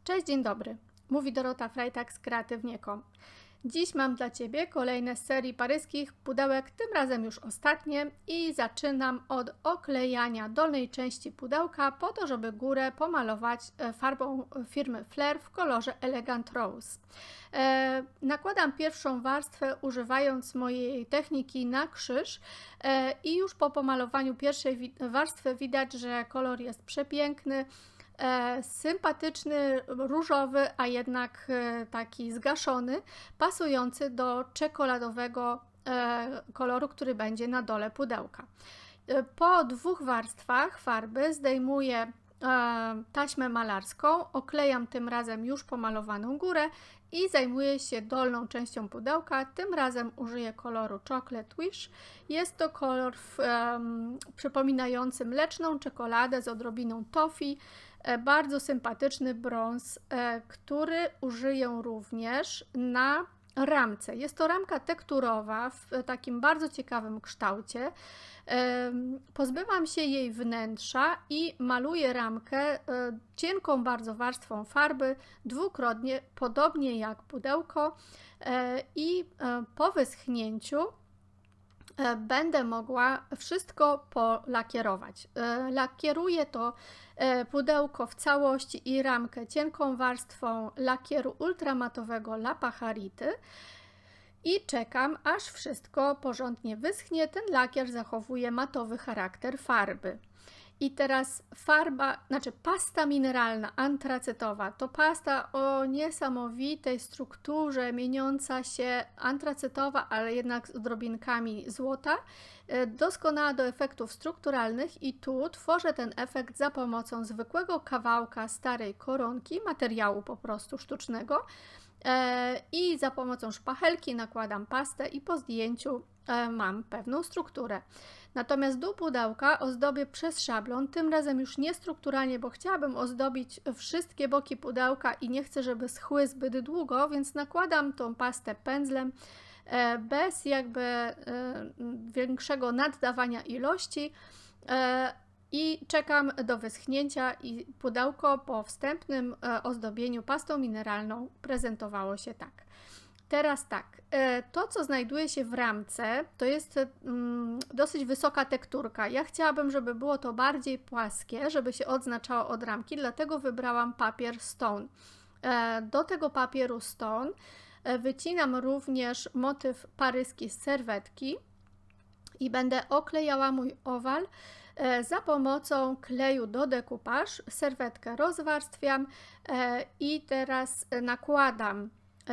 Cześć, dzień dobry. Mówi Dorota Frajtak z Kreatywnie.com. Dziś mam dla Ciebie kolejne z serii paryskich pudełek, tym razem już ostatnie i zaczynam od oklejania dolnej części pudełka po to, żeby górę pomalować farbą firmy Flair w kolorze Elegant Rose. Nakładam pierwszą warstwę używając mojej techniki na krzyż i już po pomalowaniu pierwszej warstwy widać, że kolor jest przepiękny. Sympatyczny, różowy, a jednak taki zgaszony, pasujący do czekoladowego koloru, który będzie na dole pudełka. Po dwóch warstwach farby zdejmuję taśmę malarską, oklejam tym razem już pomalowaną górę i zajmuję się dolną częścią pudełka. Tym razem użyję koloru Chocolate Wish. Jest to kolor przypominający mleczną czekoladę z odrobiną toffee. Bardzo sympatyczny brąz, który użyję również na ramce. Jest to ramka tekturowa w takim bardzo ciekawym kształcie. Pozbywam się jej wnętrza i maluję ramkę cienką bardzo warstwą farby dwukrotnie, podobnie jak pudełko, i po wyschnięciu będę mogła wszystko polakierować. Lakieruję to pudełko w całości i ramkę cienką warstwą lakieru ultramatowego La Pajarity i czekam, aż wszystko porządnie wyschnie. Ten lakier zachowuje matowy charakter farby. I teraz pasta mineralna antracytowa to pasta o niesamowitej strukturze, mieniąca się, antracytowa, ale jednak z odrobinkami złota, doskonała do efektów strukturalnych i tu tworzę ten efekt za pomocą zwykłego kawałka starej koronki, materiału po prostu sztucznego, i za pomocą szpachelki nakładam pastę i po zdjęciu mam pewną strukturę. Natomiast dół pudełka ozdobię przez szablon, tym razem już nie strukturalnie, bo chciałabym ozdobić wszystkie boki pudełka i nie chcę, żeby schły zbyt długo, więc nakładam tą pastę pędzlem bez jakby większego naddawania ilości i czekam do wyschnięcia i pudełko po wstępnym ozdobieniu pastą mineralną prezentowało się tak. Teraz tak, to co znajduje się w ramce to jest dosyć wysoka tekturka. Ja chciałabym, żeby było to bardziej płaskie, żeby się odznaczało od ramki, dlatego wybrałam papier Stone. Do tego papieru Stone wycinam również motyw paryski z serwetki i będę oklejała mój owal za pomocą kleju do decoupage. Serwetkę rozwarstwiam i teraz nakładam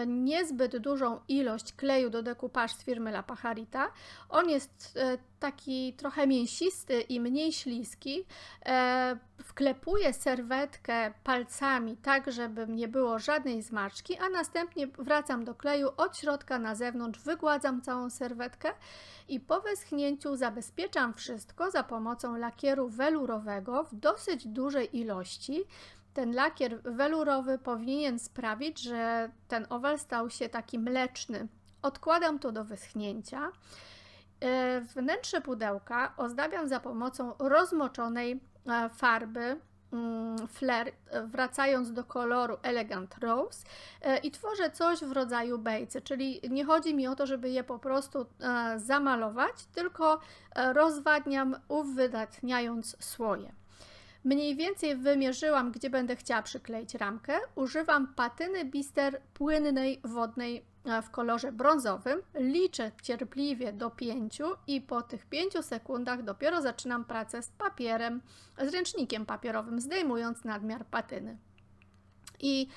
niezbyt dużą ilość kleju do decoupage z firmy La Pajarita. On jest taki trochę mięsisty i mniej śliski. Wklepuję serwetkę palcami tak, żeby nie było żadnej zmarszczki, a następnie wracam do kleju od środka na zewnątrz, wygładzam całą serwetkę i po wyschnięciu zabezpieczam wszystko za pomocą lakieru welurowego w dosyć dużej ilości. Ten lakier welurowy powinien sprawić, że ten owal stał się taki mleczny. Odkładam to do wyschnięcia. Wnętrze pudełka ozdabiam za pomocą rozmoczonej farby Flair, wracając do koloru Elegant Rose, i tworzę coś w rodzaju bejcy, czyli nie chodzi mi o to, żeby je po prostu zamalować, tylko rozwadniam, uwydatniając słoje. Mniej więcej wymierzyłam, gdzie będę chciała przykleić ramkę. Używam patyny Bister płynnej, wodnej w kolorze brązowym. Liczę cierpliwie do 5 i po tych 5 sekundach dopiero zaczynam pracę z papierem, z ręcznikiem papierowym, zdejmując nadmiar patyny. I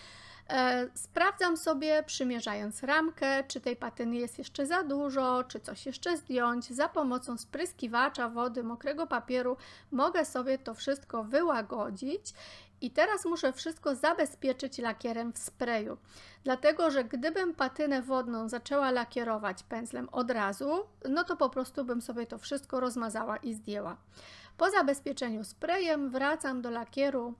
sprawdzam sobie, przymierzając ramkę, czy tej patyny jest jeszcze za dużo, czy coś jeszcze zdjąć. Za pomocą spryskiwacza wody, mokrego papieru mogę sobie to wszystko wyłagodzić. I teraz muszę wszystko zabezpieczyć lakierem w sprayu, dlatego że gdybym patynę wodną zaczęła lakierować pędzlem od razu, no to po prostu bym sobie to wszystko rozmazała i zdjęła. Po zabezpieczeniu sprayem wracam do lakieru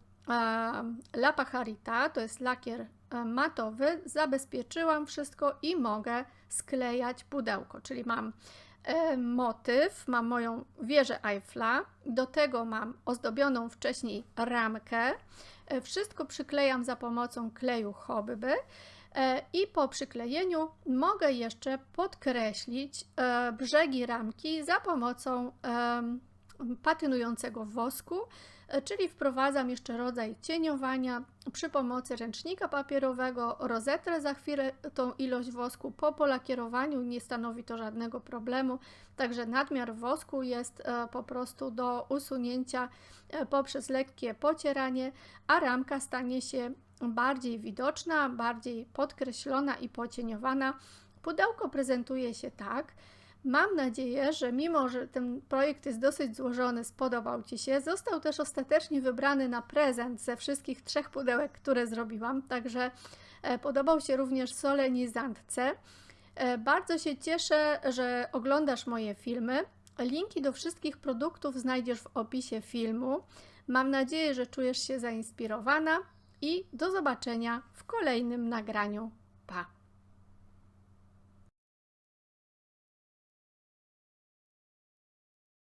La Pajarita, to jest lakier matowy, zabezpieczyłam wszystko i mogę sklejać pudełko, czyli mam motyw, mam moją wieżę Eiffla, do tego mam ozdobioną wcześniej ramkę, Wszystko przyklejam za pomocą kleju Hobby i po przyklejeniu mogę jeszcze podkreślić brzegi ramki za pomocą patynującego wosku, czyli wprowadzam jeszcze rodzaj cieniowania przy pomocy ręcznika papierowego, rozetrę za chwilę tą ilość wosku, po polakierowaniu nie stanowi to żadnego problemu, także nadmiar wosku jest po prostu do usunięcia poprzez lekkie pocieranie, a ramka stanie się bardziej widoczna, bardziej podkreślona i pocieniowana. Pudełko prezentuje się tak. Mam nadzieję, że mimo, że ten projekt jest dosyć złożony, spodobał Ci się. Został też ostatecznie wybrany na prezent ze wszystkich 3 pudełek, które zrobiłam, także podobał się również solenizantce. Bardzo się cieszę, że oglądasz moje filmy. Linki do wszystkich produktów znajdziesz w opisie filmu. Mam nadzieję, że czujesz się zainspirowana i do zobaczenia w kolejnym nagraniu. Pa!